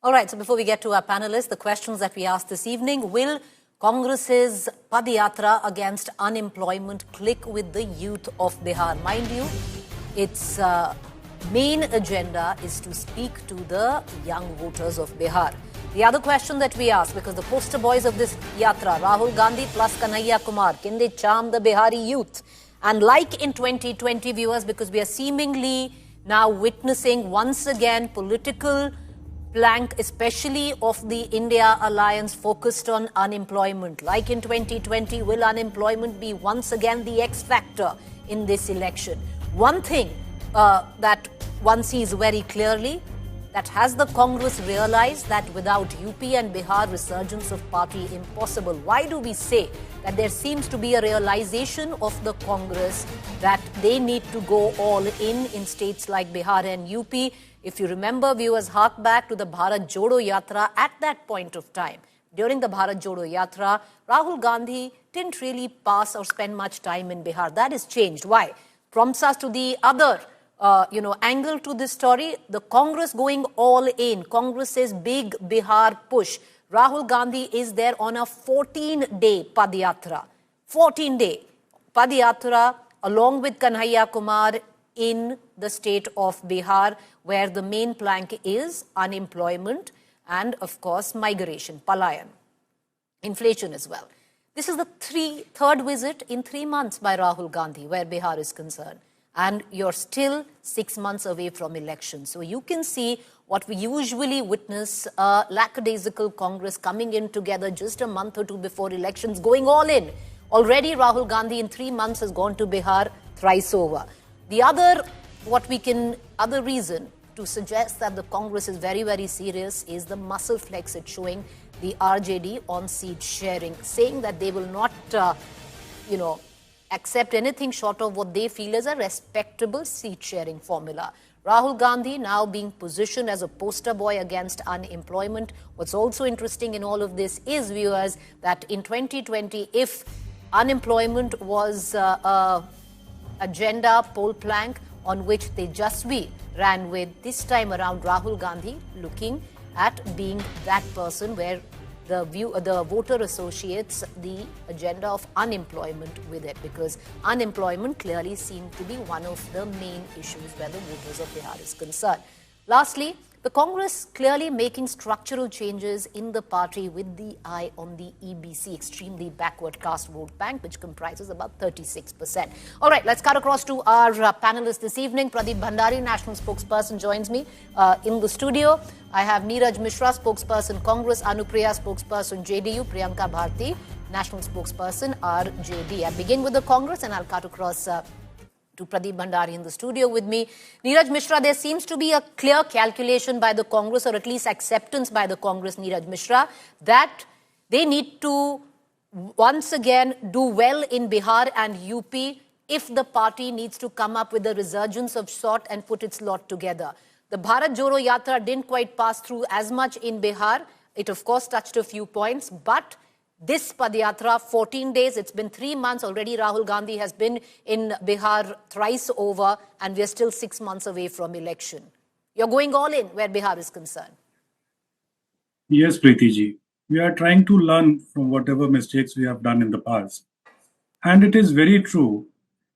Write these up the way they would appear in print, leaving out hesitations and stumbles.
All right, so before we get to our panelists, the questions that we asked this evening: will Congress's Pad Yatra against unemployment click with the youth of Bihar? Mind you, its main agenda is to speak to the young voters of Bihar. The other question that we asked, because the poster boys of this yatra, Rahul Gandhi plus Kanhaiya Kumar, can they charm the Bihari youth? And like in 2020, viewers, because we are seemingly now witnessing once again political plank, especially of the India alliance focused on unemployment. Like in 2020, will unemployment be once again the X factor in this election? One thing that one sees very clearly, that has the Congress realized that without UP and Bihar, resurgence of party impossible? Why do we say that there seems to be a realization of the Congress that they need to go all in states like Bihar and UP? If you remember, viewers, hark back to the Bharat Jodo Yatra. At that point of time, during the Bharat Jodo Yatra, Rahul Gandhi didn't really pass or spend much time in Bihar. That has changed. Why? Prompts us to the other angle to this story, the Congress going all in. Congress's big Bihar push. Rahul Gandhi is there on a 14-day Pad Yatra. 14-day Pad Yatra along with Kanhaiya Kumar in the state of Bihar, where the main plank is unemployment and, of course, migration, palayan, inflation as well. This is the third visit in 3 months by Rahul Gandhi, where Bihar is concerned. And you're still 6 months away from elections. So you can see what we usually witness, a lackadaisical Congress coming in together just a month or two before elections, going all in. Already Rahul Gandhi in 3 months has gone to Bihar thrice over. The other reason to suggest that the Congress is very, very serious is the muscle flex it's showing the RJD on seat sharing, saying that they will not, accept anything short of what they feel is a respectable seat-sharing formula. Rahul Gandhi now being positioned as a poster boy against unemployment. What's also interesting in all of this is, viewers, that in 2020, if unemployment was agenda poll plank on which Tejasvi ran with, this time around Rahul Gandhi looking at being that person where the voter associates the agenda of unemployment with it, because unemployment clearly seemed to be one of the main issues where the voters of Bihar is concerned. Lastly, the Congress clearly making structural changes in the party with the eye on the EBC, Extremely Backward Caste vote bank, which comprises about 36%. All right, let's cut across to our panelists this evening. Pradeep Bhandari, national spokesperson, joins me in the studio. I have Neeraj Mishra, spokesperson Congress, Anupriya, spokesperson JDU, Priyanka Bharti, national spokesperson RJD. I begin with the Congress and I'll cut across to Pradeep Bhandari in the studio with me. Neeraj Mishra, there seems to be a clear calculation by the Congress, or at least acceptance by the Congress, Neeraj Mishra, that they need to once again do well in Bihar and UP if the party needs to come up with a resurgence of sort and put its lot together. The Bharat Jodo Yatra didn't quite pass through as much in Bihar. It, of course, touched a few points, but this Pad Yatra, 14 days, it's been 3 months already. Rahul Gandhi has been in Bihar thrice over, and we're still 6 months away from election. You're going all in where Bihar is concerned. Yes, Preeti ji. We are trying to learn from whatever mistakes we have done in the past. And it is very true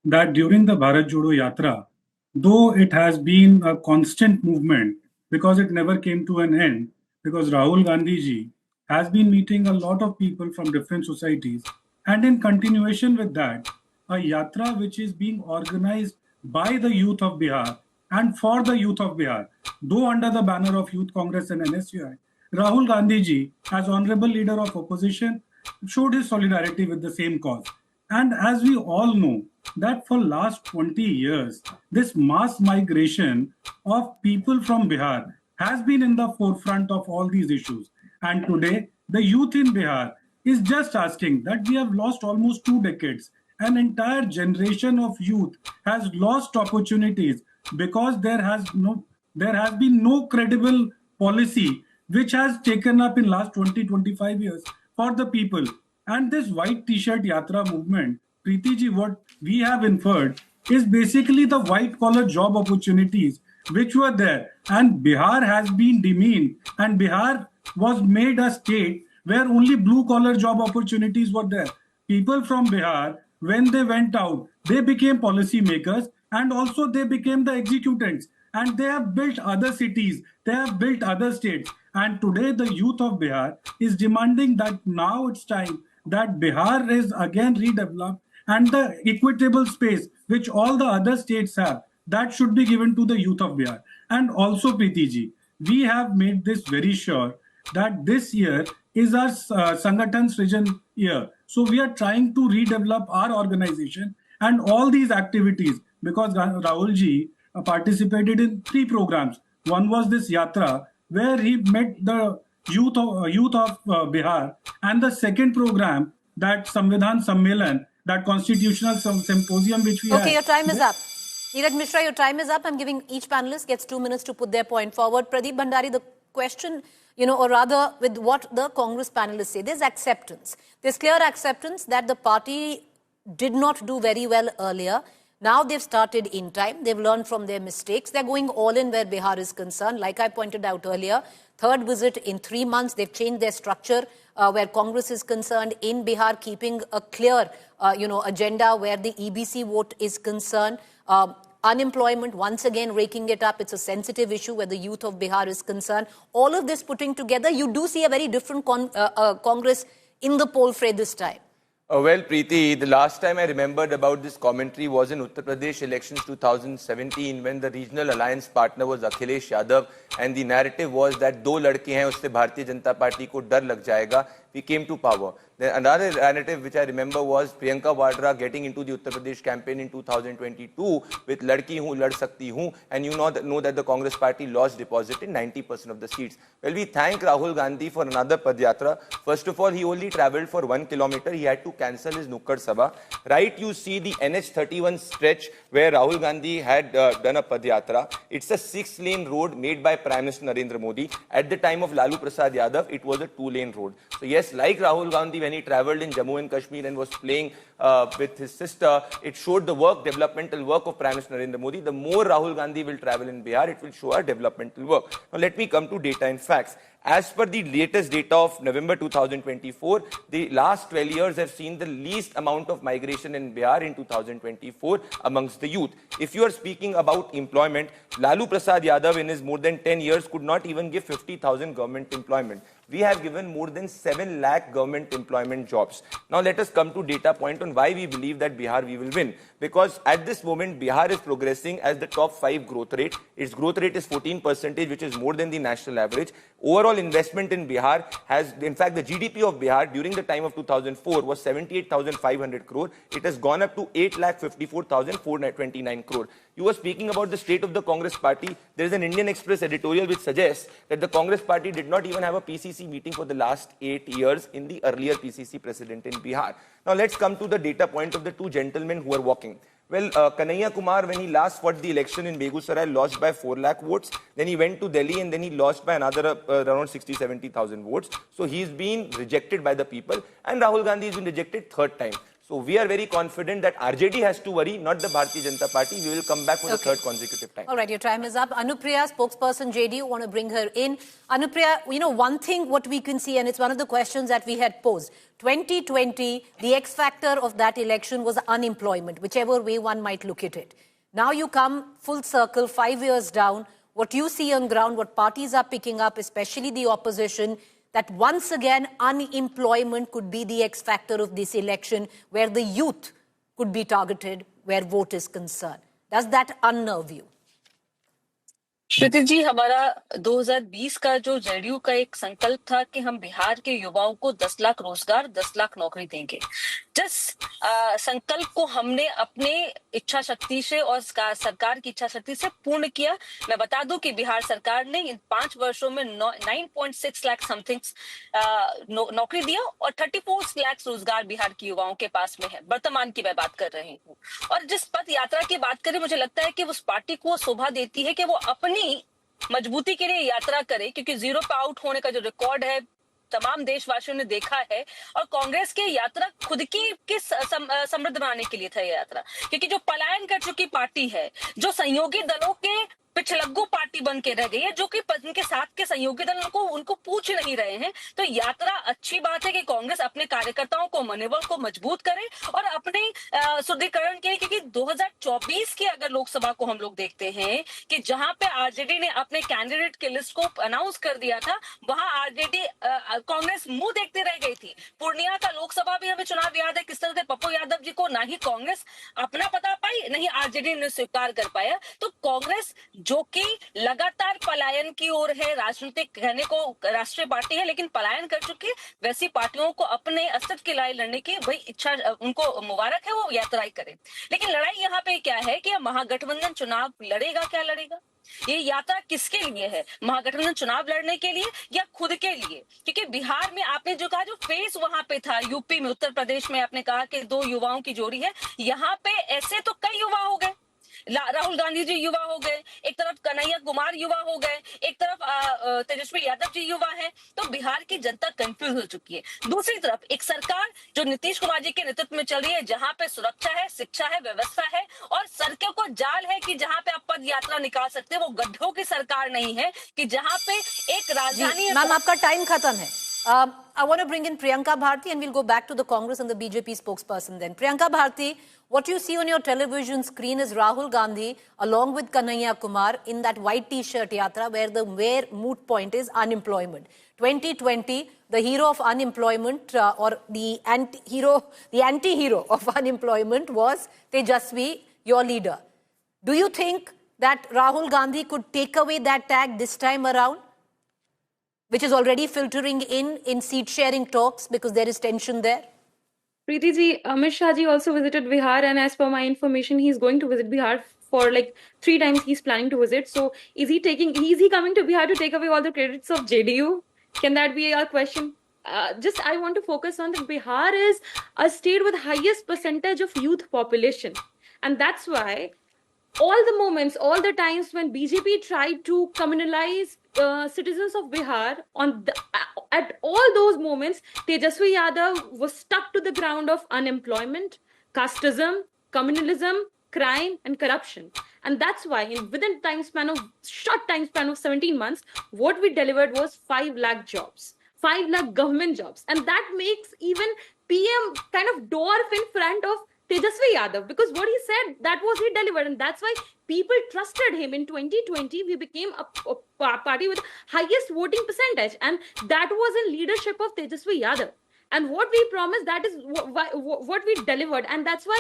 that during the Bharat Jodo Yatra, though it has been a constant movement, because it never came to an end, because Rahul Gandhi ji has been meeting a lot of people from different societies, and in continuation with that, a yatra which is being organized by the youth of Bihar and for the youth of Bihar, though under the banner of Youth Congress and NSUI, Rahul Gandhi ji, as honorable leader of opposition, showed his solidarity with the same cause. And as we all know, that for last 20 years, this mass migration of people from Bihar has been in the forefront of all these issues. And today, the youth in Bihar is just asking that we have lost almost 2 decades. An entire generation of youth has lost opportunities because there has been no credible policy which has taken up in last 20-25 years for the people. And this white t-shirt yatra movement, Preeti ji, what we have inferred is basically the white collar job opportunities which were there. And Bihar has been demeaned, and Bihar was made a state where only blue collar job opportunities were there. People from Bihar, when they went out, they became policy makers, and also they became the executants, and they have built other cities, they have built other states. And today the youth of Bihar is demanding that now it's time that Bihar is again redeveloped, and the equitable space which all the other states have, that should be given to the youth of Bihar. And also, Preeti ji, we have made this very sure that this year is our Sangathan Srijan year. So we are trying to redevelop our organization and all these activities, because Rahul ji participated in 3 programs. One was this Yatra, where he met the youth of Bihar, and the second program, that Samvidhan Sammelan, that constitutional symposium which we had. Okay, your time is up. Neeraj Mishra, your time is up. I'm giving each panelist gets 2 minutes to put their point forward. Pradeep Bhandari, the question, or rather with what the Congress panelists say, there's acceptance. There's clear acceptance that the party did not do very well earlier. Now they've started in time. They've learned from their mistakes. They're going all in where Bihar is concerned. Like I pointed out earlier, third visit in 3 months. They've changed their structure where Congress is concerned in Bihar, keeping a clear, agenda where the EBC vote is concerned. Unemployment, once again, raking it up. It's a sensitive issue where the youth of Bihar is concerned. All of this putting together, you do see a very different Congress in the poll fray this time. Well, Preeti, the last time I remembered about this commentary was in Uttar Pradesh elections 2017, when the regional alliance partner was Akhilesh Yadav, and the narrative was that दो लड़के हैं उससे Bharatiya Janata party को डर लग जाएगा. We came to power. Then another narrative which I remember was Priyanka Vadra getting into the Uttar Pradesh campaign in 2022 with Ladki Hoon, Lad Sakti Hoon, and you know that the Congress party lost deposit in 90% of the seats. Well, we thank Rahul Gandhi for another Pad Yatra. First of all, he only travelled for 1 kilometer. He had to cancel his Nukkad Sabha. Right, you see the NH31 stretch where Rahul Gandhi had done a Pad Yatra. It's a 6-lane road made by Prime Minister Narendra Modi. At the time of Lalu Prasad Yadav, it was a 2-lane road. So yes, like Rahul Gandhi when he travelled in Jammu and Kashmir and was playing with his sister, it showed the developmental work of Prime Minister Narendra Modi. The more Rahul Gandhi will travel in Bihar, it will show our developmental work. Now let me come to data and facts. As per the latest data of November 2024, the last 12 years have seen the least amount of migration in Bihar in 2024 amongst the youth. If you are speaking about employment, Lalu Prasad Yadav in his more than 10 years could not even give 50,000 government employment. We have given more than 7 lakh government employment jobs. Now let us come to data point on why we believe that Bihar we will win. Because at this moment, Bihar is progressing as the top 5 growth rate. Its growth rate is 14%, which is more than the national average. Overall investment in Bihar has, in fact, the GDP of Bihar during the time of 2004 was 78,500 crore. It has gone up to 8,54,429 crore. You were speaking about the state of the Congress party. There is an Indian Express editorial which suggests that the Congress party did not even have a PCC meeting for the last 8 years in the earlier PCC president in Bihar. Now let's come to the data point of the 2 gentlemen who are walking. Well, Kanhaiya Kumar, when he last fought the election in Begusarai, lost by 4 lakh votes. Then he went to Delhi and then he lost by another around 60-70,000 votes. So he's been rejected by the people, and Rahul Gandhi has been rejected 3rd time. So we are very confident that RJD has to worry, not the Bharatiya Janata Party. We will come back for the 3rd consecutive time. All right, your time is up. Anupriya, spokesperson JDU, want to bring her in. Anupriya, one thing what we can see, and it's one of the questions that we had posed. 2020, the X factor of that election was unemployment, whichever way one might look at it. Now you come full circle, 5 years down. What you see on ground, what parties are picking up, especially the opposition, that once again unemployment could be the X factor of this election, where the youth could be targeted, where vote is concerned. Does that unnerve you? श्रुति जी, हमारा 2020 का जो JDU का एक संकल्प था कि हम बिहार के युवाओं को 10 लाख रोजगार, 10 लाख नौकरी देंगे। जिस संकल्प को हमने अपने इच्छा शक्ति से और सरकार की इच्छा शक्ति से पूर्ण किया। मैं बता दूं कि बिहार सरकार ने इन 5 वर्षों में 9.6 लाख समथिंग नौकरी दिया और 34 लाख रोजगार बिहार के युवाओं के पास में है। वर्तमान की मैं बात कर रही हूँ। और जिस पद यात्रा की बात करें, मुझे लगता है कि उस पार्टी को शोभा देती है कि वो अपनी मजबूती के लिए यात्रा करे, क्योंकि 0 पे आउट होने का जो रिकॉर्ड है तमाम देशवासियों ने देखा है। और कांग्रेस की यात्रा खुद की समृद्ध बनाने के लिए था ये यात्रा, क्योंकि जो पलायन कर चुकी पार्टी है, जो सहयोगी दलों के पिछलग्गू पार्टी बन के रह गई है, जो कि उनके साथ के सहयोगी दल उनको पूछ नहीं रहे हैं। तो यात्रा अच्छी बात है कि कांग्रेस अपने कार्यकर्ताओं को, मनोबल को मजबूत करे और अपने सुदृढ़ीकरण के लिए, क्योंकि 2024 की अगर लोकसभा को हम लोग देखते हैं कि जहां पे आरजेडी ने अपने कैंडिडेट की लिस्ट को अनाउंस कर दिया था, वहां आरजेडी कांग्रेस मुंह देखते रह गई थी। पूर्णिया का लोकसभा भी हमें चुनाव याद है, किस तरह से पप्पू यादव जी को ना ही कांग्रेस अपना पता पाई, नहीं आरजेडी ने स्वीकार कर पाया। तो कांग्रेस जो कि लगातार पलायन की ओर है, राजनीतिक कहने को राष्ट्रीय पार्टी है लेकिन पलायन कर चुकी है, वैसी पार्टियों को अपने अस्तित्व की लड़ाई लड़ने की भाई इच्छा, उनको मुबारक है, वो यात्राएं करें। लेकिन लड़ाई यहाँ पे क्या है कि महागठबंधन चुनाव लड़ेगा, क्या लड़ेगा? ये यात्रा किसके लिए है? महागठबंधन चुनाव लड़ने के लिए या खुद के लिए? क्योंकि बिहार में आपने जो कहा, जो फेस वहां पे था, यूपी में, उत्तर प्रदेश में आपने कहा कि 2 युवाओं की जोड़ी है, यहाँ पे ऐसे तो कई युवा हो गए। राहुल गांधी जी युवा हो गए, एक तरफ कन्हैया कुमार युवा हो गए, एक तरफ तेजस्वी यादव जी युवा है। तो बिहार की जनता कंफ्यूज हो चुकी है। दूसरी तरफ एक सरकार जो नीतीश कुमार जी के नेतृत्व में चल रही है, जहां पे सुरक्षा है, शिक्षा है, व्यवस्था है और सड़कों को जाल है कि जहां पे आप पद यात्रा निकाल सकते हैं। वो गड्ढों की सरकार नहीं है कि जहां पे एक राजधानी। मैम, आपका टाइम खत्म है। I want to bring in Priyanka Bharti and we'll go back to the Congress and the BJP spokesperson then. Priyanka Bharti, what you see on your television screen is Rahul Gandhi along with Kanhaiya Kumar in that white t-shirt yatra where the moot point is unemployment. 2020, the hero of unemployment or the anti-hero of unemployment was Tejasvi, your leader. Do you think that Rahul Gandhi could take away that tag this time around, which is already filtering in seat-sharing talks because there is tension there? Preeti ji, Amit Shah ji also visited Bihar, and as per my information, he's going to visit Bihar for like 3 times he's planning to visit. So is he coming to Bihar to take away all the credits of JDU? Can that be our question? I want to focus on that Bihar is a state with highest percentage of youth population. And that's why all the moments, all the times when BJP tried to communalize citizens of Bihar, at all those moments, Tejasvi Yadav was stuck to the ground of unemployment, casteism, communalism, crime, and corruption. And that's why, within short time span of 17 months, what we delivered was 5 lakh jobs, 5 lakh government jobs, and that makes even PM kind of dwarf in front of Tejasvi Yadav, because what he said, that was he delivered, and that's why people trusted him. In 2020, we became a party with highest voting percentage, and that was in leadership of Tejasvi Yadav. And what we promised, that is what we delivered. And that's why,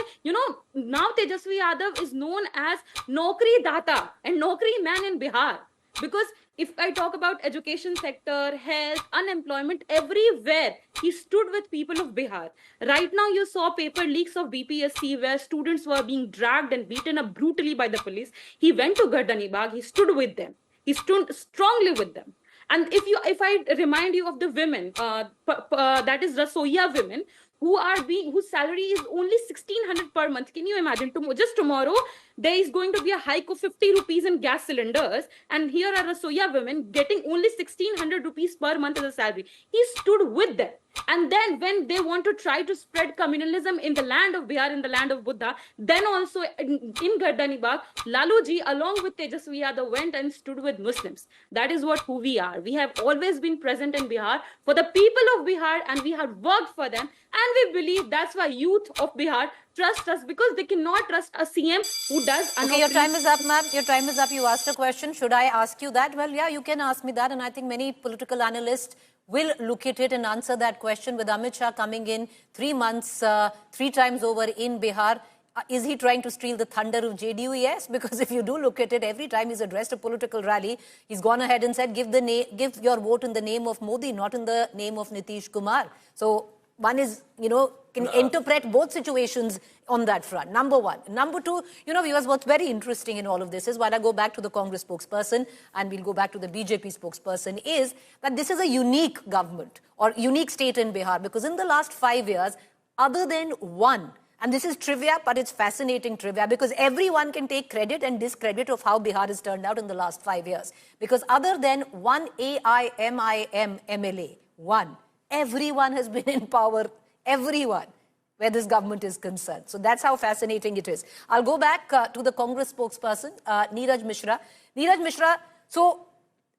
now Tejasvi Yadav is known as Naukri Data and Naukri Man in Bihar. Because if I talk about education sector, health, unemployment, everywhere, he stood with people of Bihar. Right now, you saw paper leaks of BPSC where students were being dragged and beaten up brutally by the police. He went to Gardani Bagh, he stood with them. He stood strongly with them. And if I remind you of the women, that is Rasoiya women, whose salary is only 1600 per month. Can you imagine? Just tomorrow, there is going to be a hike of 50 rupees in gas cylinders. And here are Rasoiya women getting only 1600 rupees per month as a salary. He stood with them. And then when they want to try to spread communalism in the land of Bihar, in the land of Buddha, then also in Gardani Bagh, Lalu ji along with Tejasvi Yadav went and stood with Muslims. That is who we are. We have always been present in Bihar for the people of Bihar, and we have worked for them. And we believe that's why youth of Bihar trust us, because they cannot trust a CM who does. Okay, your time is up, ma'am. Your time is up. You asked a question. Should I ask you that? Well, yeah, you can ask me that. And I think many political analysts will look at it and answer that question. With Amit Shah coming in 3 months, 3 times over in Bihar, is he trying to steal the thunder of JDU? Yes, because if you do look at it, every time he's addressed a political rally, he's gone ahead and said, give your vote in the name of Modi, not in the name of Nitish Kumar. So one is, can interpret both situations on that front. Number one. Number two, viewers, what's very interesting in all of this is, while I go back to the Congress spokesperson and we'll go back to the BJP spokesperson, is that this is a unique government or unique state in Bihar, because in the last 5 years, other than one, and this is trivia, but it's fascinating trivia, because everyone can take credit and discredit of how Bihar has turned out in the last 5 years. Because other than one AIMIM MLA, one, everyone has been in power, everyone, where this government is concerned. So that's how fascinating it is. I'll go back to the Congress spokesperson, Neeraj Mishra. Neeraj Mishra, so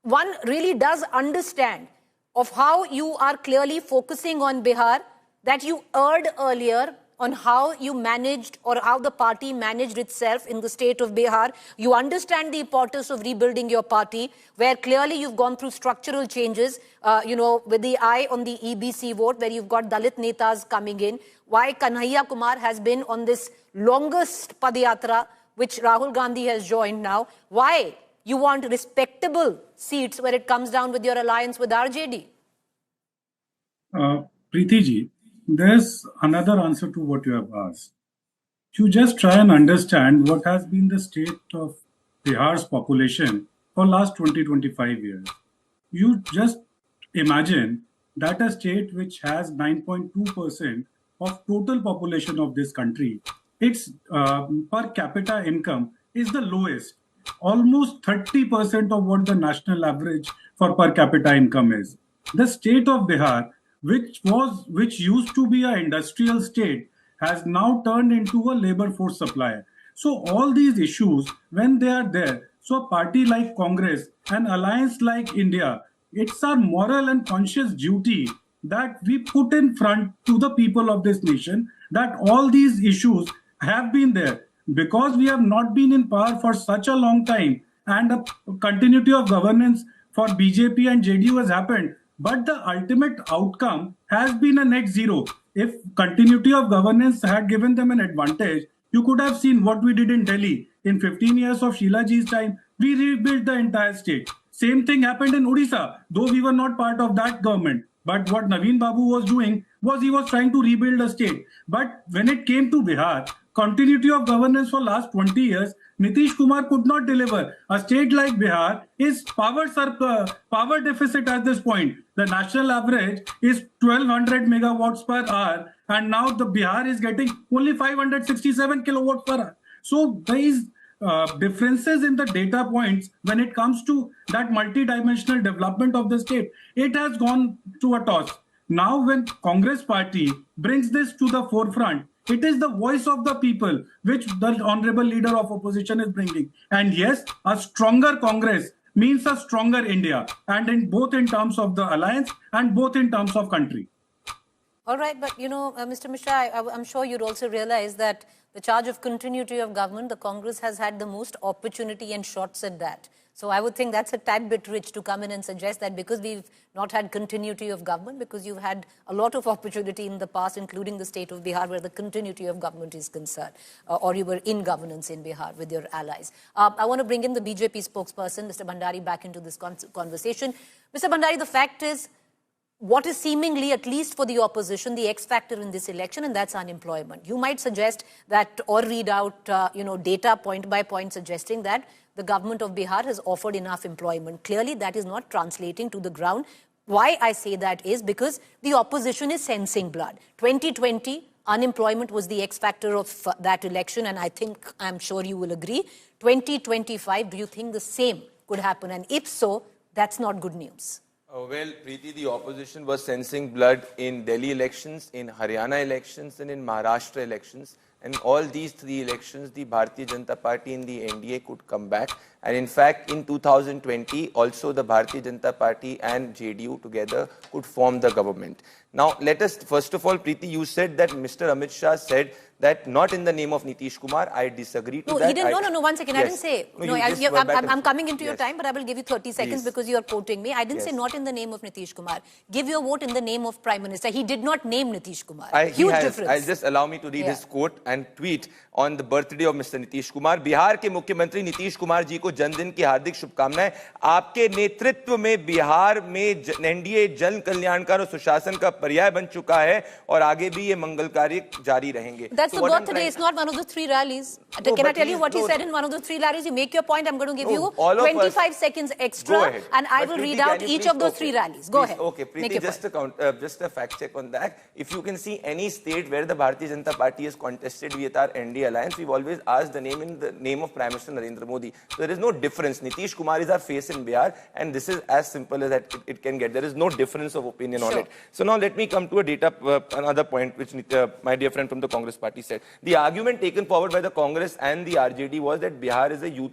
one really does understand of how you are clearly focusing on Bihar, that you erred earlier on how you managed or how the party managed itself in the state of Bihar. You understand the importance of rebuilding your party, where clearly you've gone through structural changes, with the eye on the EBC vote, where you've got Dalit Netas coming in. Why Kanhaiya Kumar has been on this longest Pad Yatra, which Rahul Gandhi has joined now. Why you want respectable seats where it comes down with your alliance with RJD? Preeti ji, there's another answer to what you have asked. You just try and understand what has been the state of Bihar's population for last 20-25 years. You just imagine that a state which has 9.2% of total population of this country, its per capita income is the lowest, almost 30% of what the national average for per capita income is. The state of Bihar, which used to be an industrial state, has now turned into a labor force supplier. So all these issues, when they are there, so a party like Congress, an alliance like India, it's our moral and conscious duty that we put in front to the people of this nation that all these issues have been there. Because we have not been in power for such a long time and a continuity of governance for BJP and JDU has happened, but the ultimate outcome has been a net zero. If continuity of governance had given them an advantage, you could have seen what we did in Delhi. In 15 years of Sheila Ji's time, we rebuilt the entire state. Same thing happened in Odisha, though we were not part of that government. But what Naveen Babu was doing was he was trying to rebuild a state. But when it came to Bihar, continuity of governance for last 20 years, Nitish Kumar could not deliver. A state like Bihar is power deficit at this point. The national average is 1200 megawatts per hour, and now the Bihar is getting only 567 kilowatts per hour. So there is differences in the data points when it comes to that multi-dimensional development of the state. It has gone to a toss. Now when Congress party brings this to the forefront, it is the voice of the people which the honorable leader of opposition is bringing. And yes, a stronger Congress means a stronger India, and in both in terms of the alliance and both in terms of country. All right, but Mr. Mishra, I'm sure you'd also realize that the charge of continuity of government, the Congress has had the most opportunity and shots at that. So I would think that's a tad bit rich to come in and suggest that because we've not had continuity of government, because you've had a lot of opportunity in the past, including the state of Bihar, where the continuity of government is concerned, or you were in governance in Bihar with your allies. I want to bring in the BJP spokesperson, Mr. Bhandari, back into this conversation. Mr. Bhandari, the fact is, what is seemingly, at least for the opposition, the X factor in this election, and that's unemployment. You might suggest that, or read out, data point by point suggesting that the government of Bihar has offered enough employment. Clearly, that is not translating to the ground. Why I say that is because the opposition is sensing blood. 2020, unemployment was the X factor of that election, and I'm sure you will agree. 2025, do you think the same could happen? And if so, that's not good news. Well, Preeti, the opposition was sensing blood in Delhi elections, in Haryana elections, and in Maharashtra elections. And all these three elections, the Bharatiya Janata Party and the NDA could come back. And in fact, in 2020, also the Bharatiya Janata Party and JDU together could form the government. Now, let us, first of all, Preeti, you said that Mr. Amit Shah said that not in the name of Nitish Kumar. I disagree to that. No, he didn't. No, 1 second. Yes. I didn't say. I'm coming into your time, but I will give you 30 seconds because you are quoting me. I didn't say not in the name of Nitish Kumar. Give your vote in the name of Prime Minister. He did not name Nitish Kumar. Huge difference. I'll just allow me to read his quote and tweet on the birthday of Mr. Nitish Kumar. Bihar के मुख्यमंत्री नीतीश कुमार जी को जन्मदिन की हार्दिक शुभकामनाएं. आपके नेतृत्व में बिहार में एनडीए जन कल्याणकार और सुशासन का पर्याय बन चुका है और आगे भी ये मंगल कार्य जारी रहेंगे. That's the birthday. It's not one of the three rallies. Can I tell you what he said in one of the three rallies? You make your point. I'm going to give you 25 seconds extra, and I will read out each of those three rallies. Go ahead. Okay, Preeti, just a fact check on that. If you can see any state where the Bharatiya Janata Party is contested with our NDA alliance, we've always asked the name in the name of Prime Minister Narendra Modi. So there is no difference. Nitish Kumar is our face in Bihar, and this is as simple as that it can get. There is no difference of opinion on it. So now let me come to another point which my dear friend from the Congress party said. The argument taken forward by the Congress and the RJD was that Bihar is a youth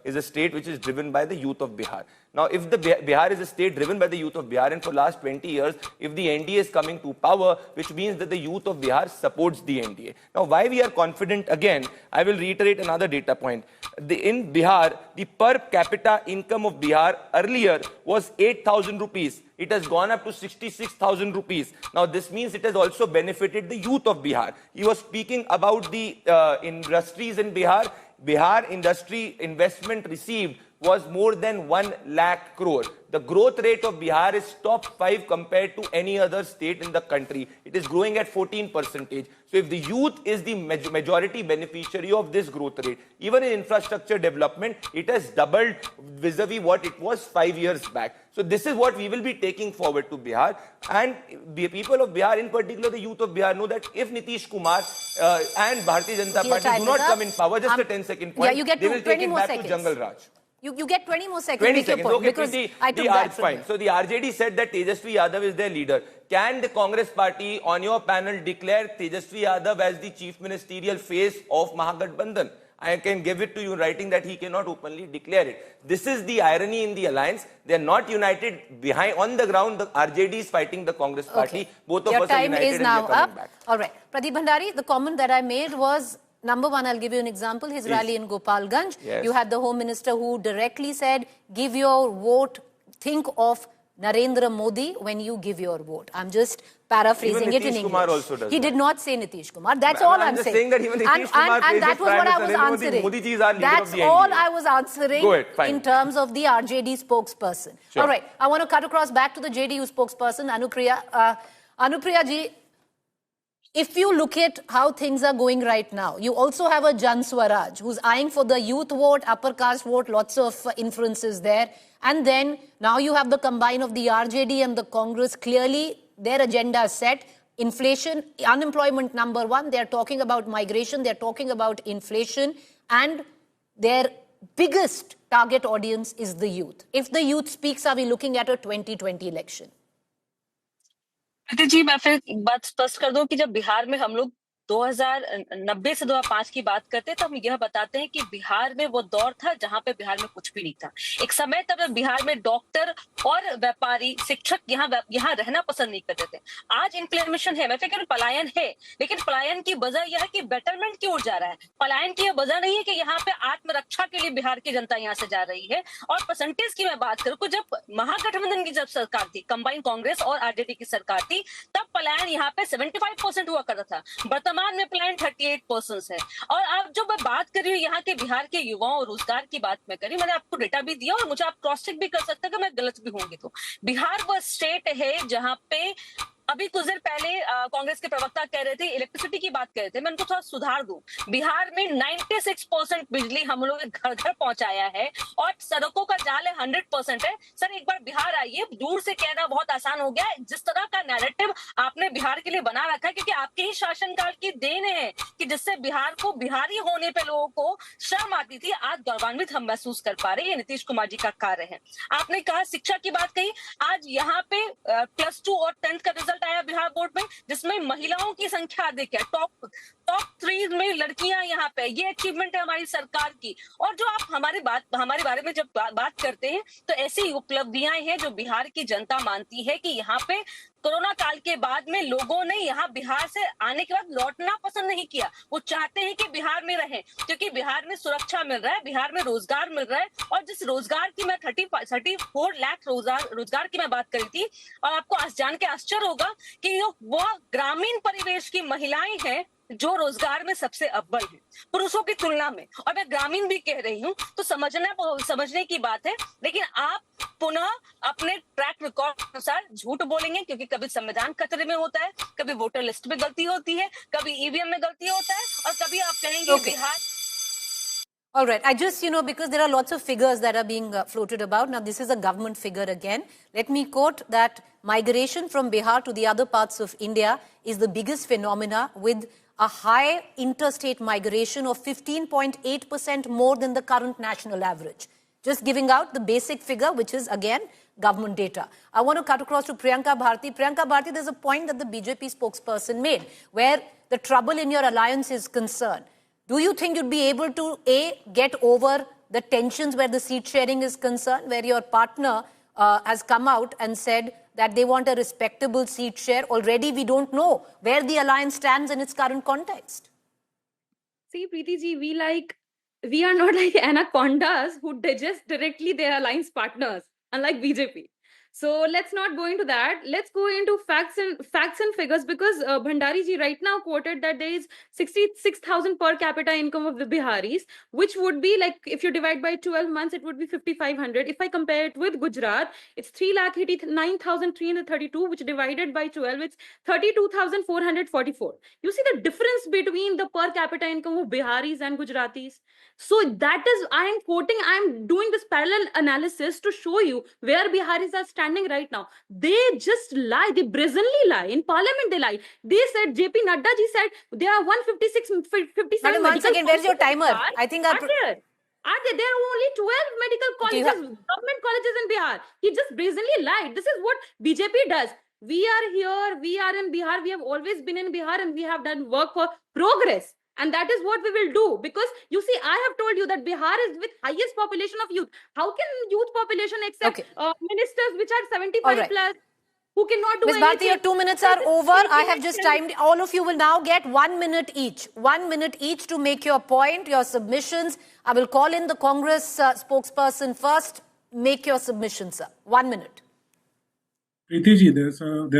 is a state which is driven by the youth of Bihar. Now, if the Bihar is a state driven by the youth of Bihar, and for the last 20 years, if the NDA is coming to power, which means that the youth of Bihar supports the NDA. Now, why we are confident again, I will reiterate another data point. In Bihar, the per capita income of Bihar earlier was 8,000 rupees. It has gone up to 66,000 rupees. Now, this means it has also benefited the youth of Bihar. He was speaking about the industries in Bihar. Bihar industry investment received was more than 1 lakh crore. The growth rate of Bihar is top 5 compared to any other state in the country. It is growing at 14%. So if the youth is the majority beneficiary of this growth rate, even in infrastructure development, it has doubled vis-a-vis what it was 5 years back. So this is what we will be taking forward to Bihar. And the people of Bihar, in particular the youth of Bihar, know that if Nitish Kumar and Bharatiya Janata Party do not come in power, just a 10-second point, they will take it back to Jungle Raj. You get 20 more seconds. 20 seconds. Point, okay, because I took that from fine. you. So the RJD said that Tejasvi Yadav is their leader. Can the Congress party on your panel declare Tejasvi Yadav as the chief ministerial face of Mahagathbandhan? I can give it to you in writing that he cannot openly declare it. This is the irony in the alliance. They are not united behind on the ground. The RJD is fighting the Congress party. Okay. Both of Your us are united is now and we are coming up. back. All right. Pradeep Bhandari, the comment that I made was, number one, I'll give you an example. His rally in Gopalganj. Yes. You had the Home Minister who directly said, give your vote, think of Narendra Modi when you give your vote. I'm just paraphrasing it in English. Kumar also does he that. did not say Nitish Kumar. That's all I'm saying. saying that even Nitish Kumar and that was what I was answering. Modi ji is our leader That's of the all NDA. I was answering Go ahead, fine. in terms of the RJD spokesperson. Sure. All right. I want to cut across back to the JDU spokesperson, Anupriya. Anupriya ji, if you look at how things are going right now, you also have a Jan Swaraj who's eyeing for the youth vote, upper caste vote, lots of inferences there. And then now you have the combine of the RJD and the Congress. Clearly, their agenda is set. Inflation, unemployment number one. They're talking about migration. They're talking about inflation. And their biggest target audience is the youth. If the youth speaks, are we looking at a 2020 election? जी मैं फिर एक बात स्पष्ट कर दूं कि जब बिहार में हम लोग 2090 से 2005 की बात करते हैं तो हम यह बताते हैं कि बिहार में वो दौर था जहां पे बिहार में कुछ भी नहीं था। एक समय तब बिहार में डॉक्टर और व्यापारी शिक्षक यहाँ रहना पसंद नहीं करते थे। आज इन्फ्लेमेशन है, मैं कह रही हूं पलायन है, लेकिन पलायन की वजह यह है कि बेटरमेंट की ओर जा रहा है। पलायन की यह वजह नहीं है कि यहाँ पे आत्मरक्षा के लिए बिहार की जनता यहाँ से जा रही है। और परसेंटेज की मैं बात करूं, जब महागठबंधन की जब सरकार थी, कंबाइन कांग्रेस और आरजेडी की सरकार थी, तब पलायन यहाँ पे 75% हुआ करता था। वर्तमान में पलायन 38% है। और अब जो मैं बात कर रही हूँ यहाँ के बिहार के युवाओं और रोजगार की बात मैं करी, मैंने आपको डेटा भी दिया और मुझे आप क्रॉस चेक भी कर सकते हैं कि मैं गलत भी होंगी। तो बिहार वो स्टेट है जहाँ पे अभी कुछ देर पहले कांग्रेस के प्रवक्ता कह रहे थे, इलेक्ट्रिसिटी की बात कर रहे थे, मैं उनको थोड़ा सुधार दूं। बिहार में 96% बिजली हम लोग घर घर पहुंचाया है और सड़कों का जाल है 100% है। सर एक बार बिहार आइए, दूर से कहना बहुत आसान हो गया। जिस तरह का नैरेटिव आपने बिहार के लिए बना रखा है, क्योंकि आपके ही शासनकाल की देन है कि जिससे बिहार को बिहारी होने पे लोगों को शर्म आती थी, आज गौरवान्वित हम महसूस कर पा रहे हैं। ये नीतीश कुमार जी का कार्य है। आपने कहा शिक्षा की बात कही, आज यहाँ पे +2 और 10th का रिजल्ट आया बिहार बोर्ड में, जिसमें महिलाओं की संख्या अधिक है। टॉप 3 में लड़कियां यहाँ पे, ये अचीवमेंट है हमारी सरकार की। और जो आप हमारे बारे में जब बात करते हैं तो ऐसी उपलब्धियां हैं जो बिहार की जनता मानती है कि यहाँ पे कोरोना काल के बाद में लोगों ने यहाँ बिहार से आने के बाद लौटना पसंद नहीं किया। वो चाहते हैं कि बिहार में रहें, क्योंकि बिहार में सुरक्षा मिल रहा है, बिहार में रोजगार मिल रहा है। और जिस रोजगार की मैं 34 लाख रोजगार की मैं बात करी थी, और आपको जान के आश्चर्य होगा कि वो ग्रामीण परिवेश की महिलाएं हैं जो रोजगार में सबसे अव्वल है पुरुषों की तुलना में। और मैं ग्रामीण भी कह रही हूँ, तो समझने की बात है। लेकिन आप पुनः अपने ट्रैक रिकॉर्ड अनुसार झूठ बोलेंगे, क्योंकि कभी संविधान खतरे में होता है, कभी वोटर लिस्ट में गलती होती है, कभी ईवीएम में गलती होता है, और कभी आप कहेंगे Bihar. All right. I just, because there are lots of figures that are being floated about. Now, this is a government figure again. Let me quote that migration from Bihar to the other parts of India is the biggest phenomena, with a high interstate migration of 15.8% more than the current national average. Just giving out the basic figure, which is, again, government data. I want to cut across to Priyanka Bharti. Priyanka Bharti, there's a point that the BJP spokesperson made, where the trouble in your alliance is concerned. Do you think you'd be able to, A, get over the tensions where the seat sharing is concerned, where your partner has come out and said that they want a respectable seat share? Already we don't know where the alliance stands in its current context. See, Preeti ji, we are not like anacondas who digest directly their alliance partners, unlike BJP. So let's not go into that. Let's go into facts and figures, because Bhandari ji right now quoted that there is 66,000 per capita income of the Biharis, which would be like, if you divide by 12 months, it would be 5,500. If I compare it with Gujarat, it's 3,89,332, which divided by 12, it's 32,444. You see the difference between the per capita income of Biharis and Gujaratis. So that is, I am doing this parallel analysis to show you where Biharis are standing right now. They just lie. They brazenly lie. In parliament, they lie. They said, JP Nadda ji said, there are 157 Madam, once again, where's your timer? I think are there. There are only 12 medical colleges, government colleges in Bihar. He just brazenly lied. This is what BJP does. We are here. We are in Bihar. We have always been in Bihar, and we have done work for progress. And that is what we will do. Because you see, I have told you that Bihar is with highest population of youth. How can youth population accept ministers which are 75 plus, who cannot do anything? Ms. Bharti, your 2 minutes are over. I have just timed. All of you will now get 1 minute each. 1 minute each to make your point, your submissions. I will call in the Congress spokesperson first. Make your submission, sir. 1 minute. Preeti ji, there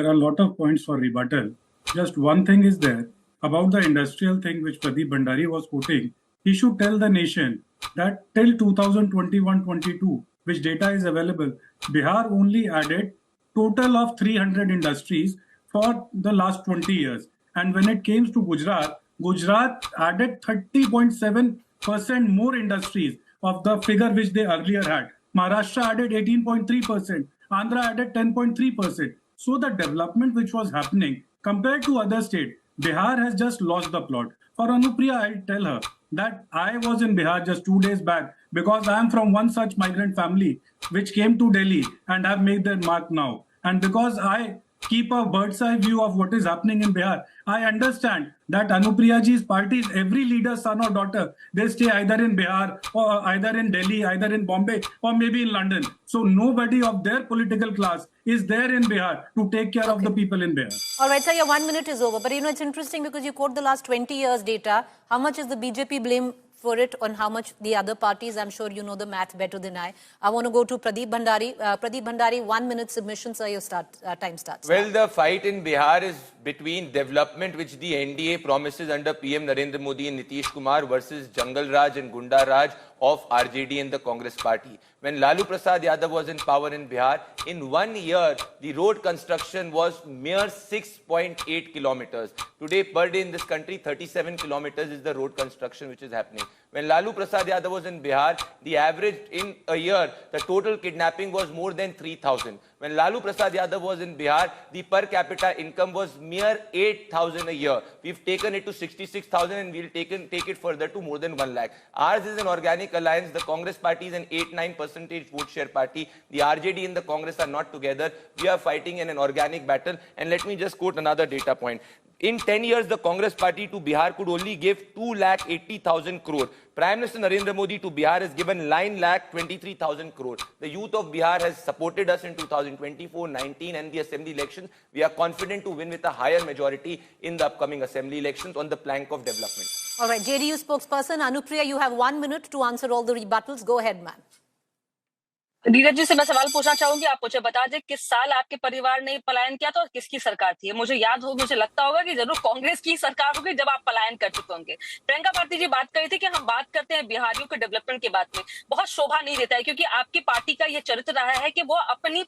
are a lot of points for rebuttal. Just one thing is there. About the industrial thing which Pradeep Bhandari was quoting, he should tell the nation that till 2021-22, which data is available, Bihar only added total of 300 industries for the last 20 years. And when it came to Gujarat, Gujarat added 30.7% more industries of the figure which they earlier had. Maharashtra added 18.3%. Andhra added 10.3%. So the development which was happening compared to other states, Bihar has just lost the plot. For Anupriya, I'll tell her that I was in Bihar just 2 days back because I am from one such migrant family which came to Delhi and have made their mark now. And because I keep a bird's eye view of what is happening in Bihar, I understand that Anupriya ji's parties, every leader's son or daughter, they stay either in Bihar or either in Delhi, either in Bombay or maybe in London. So nobody of their political class is there in Bihar to take care of the people in Bihar. All right, sir, your 1 minute is over. But you know, it's interesting because you quote the last 20 years data. How much is the BJP blame for it, on how much the other parties? I'm sure you know the math better than I. I want to go to Pradeep Bhandari. Pradeep Bhandari, 1 minute submission, sir. Your time starts. Well, the fight in Bihar is between development, which the NDA promises under PM Narendra Modi and Nitish Kumar, versus Jungle Raj and Gunda Raj of RJD and the Congress party. When Lalu Prasad Yadav was in power in Bihar, in 1 year, the road construction was mere 6.8 kilometers. Today, per day in this country, 37 kilometers is the road construction which is happening. When Lalu Prasad Yadav was in Bihar, the average in a year, the total kidnapping was more than 3,000. When Lalu Prasad Yadav was in Bihar, the per capita income was mere 8,000 a year. We've taken it to 66,000 and we'll take it further to more than 1 lakh. Ours is an organic alliance. The Congress party is an 8-9% vote share party. The RJD and the Congress are not together. We are fighting in an organic battle. And let me just quote another data point. In 10 years, the Congress party to Bihar could only give 2,80,000 crore. Prime Minister Narendra Modi to Bihar has given 9,23,000 crore. The youth of Bihar has supported us in 2024, 19 and the assembly elections. We are confident to win with a higher majority in the upcoming assembly elections on the plank of development. All right, JDU spokesperson Anupriya, you have 1 minute to answer all the rebuttals. Go ahead, ma'am. Neeraj ji से मैं सवाल पूछना चाहूंगी, आप मुझे बता दें किस साल आपके परिवार ने पलायन किया था और किसकी सरकार थी? मुझे याद हो, मुझे लगता होगा कि जरूर कांग्रेस की सरकार होगी जब आप पलायन कर चुके होंगे। प्रियंका भारती जी बात करी थी कि हम बात करते हैं बिहारियों के डेवलपमेंट के बात में, बहुत शोभा नहीं देता है क्योंकि आपकी पार्टी का ये चरित्र रहा है कि वो अपनी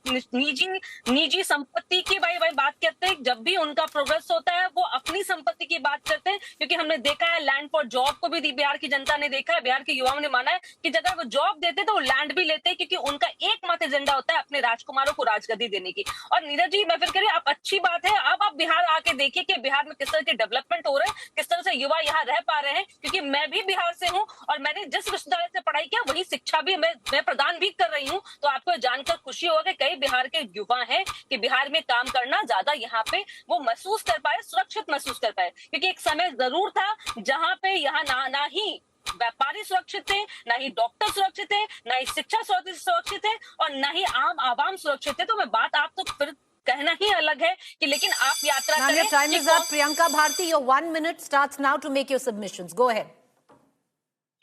निजी संपत्ति की भाई बात करते हैं। जब भी उनका प्रोग्रेस होता है वो अपनी संपत्ति की बात करते हैं, क्योंकि हमने देखा है लैंड फॉर जॉब को भी बिहार की जनता ने देखा है, बिहार के युवाओं ने माना है कि अगर वो जॉब देते तो वो लैंड भी लेते, क्योंकि उनका एकमात्र एजेंडा होता है अपने राजकुमारों को राजगद्दी देने की। और नीरज जी मैं फिर कह रही, आप अच्छी बात है, अब आप बिहार आके देखिए कि बिहार में किस तरह के डेवलपमेंट हो रहे हैं, किस तरह से युवा यहाँ रह पा रहे हैं, क्योंकि मैं भी बिहार से हूँ और मैंने जिस विश्वविद्यालय से पढ़ाई किया वही शिक्षा भी मैं प्रदान भी कर रही हूँ। तो आपको जानकर खुशी होगा कि कई बिहार के युवा हैं कि बिहार में काम करना ज्यादा यहाँ पे वो महसूस कर पाए, सुरक्षित महसूस कर पाए, क्योंकि एक समय जरूर था जहाँ पे यहाँ ना ही व्यापारी सुरक्षित है, ना ही डॉक्टर सुरक्षित है, ना ही शिक्षा सुरक्षित है और ना ही आम आवाम सुरक्षित है। तो मैं बात आप तो फिर कहना ही अलग है कि लेकिन आप यात्रा Ma'am, your time is up. Priyanka Bharti, your 1 minute starts now to make your submissions. Go ahead.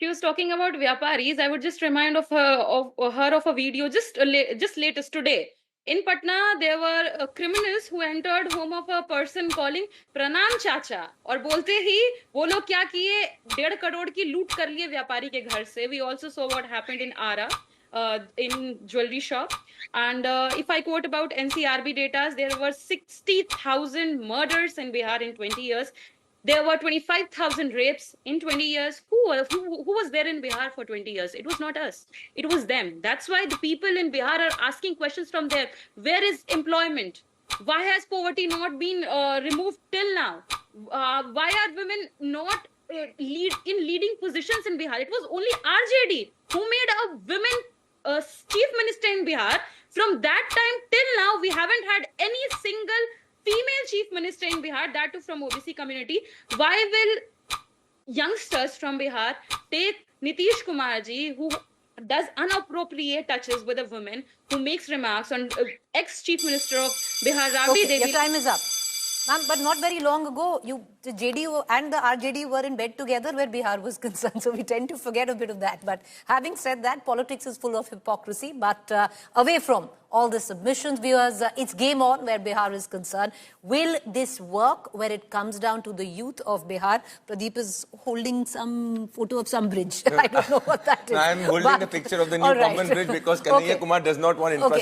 She was talking about Vyaparis. I would just remind of her of a video just latest today. In Patna, there were criminals who entered home of a person calling Pranam Chacha और बोलते ही वो लोग क्या किए 1.5 करोड़ की लूट कर लिए व्यापारी के घर से. We also saw what happened in Ara. In jewelry shop, and if I quote about NCRB data, there were 60,000 murders in Bihar in 20 years. There were 25,000 rapes in 20 years. Who was there in Bihar for 20 years? It was not us. It was them. That's why the people in Bihar are asking questions from there. Where is employment? Why has poverty not been removed till now? Why are women not in leading positions in Bihar? It was only RJD who made a women chief minister in Bihar. From that time till now, we haven't had any single female chief minister in Bihar, that too from OBC community. Why will youngsters from Bihar take Nitish Kumar ji, who does inappropriate touches with a woman, who makes remarks on ex-chief minister of Bihar, Rabri Devi. Your time is up. Ma'am, but not very long ago, the JDU and the RJD were in bed together where Bihar was concerned. So we tend to forget a bit of that. But having said that, politics is full of hypocrisy. But away from all the submissions, viewers, it's game on where Bihar is concerned. Will this work where it comes down to the youth of Bihar? Pradeep is holding some photo of some bridge. I don't know what that is. I'm holding the picture of the new common bridge because Kanhaiya Kumar does not want infrastructure.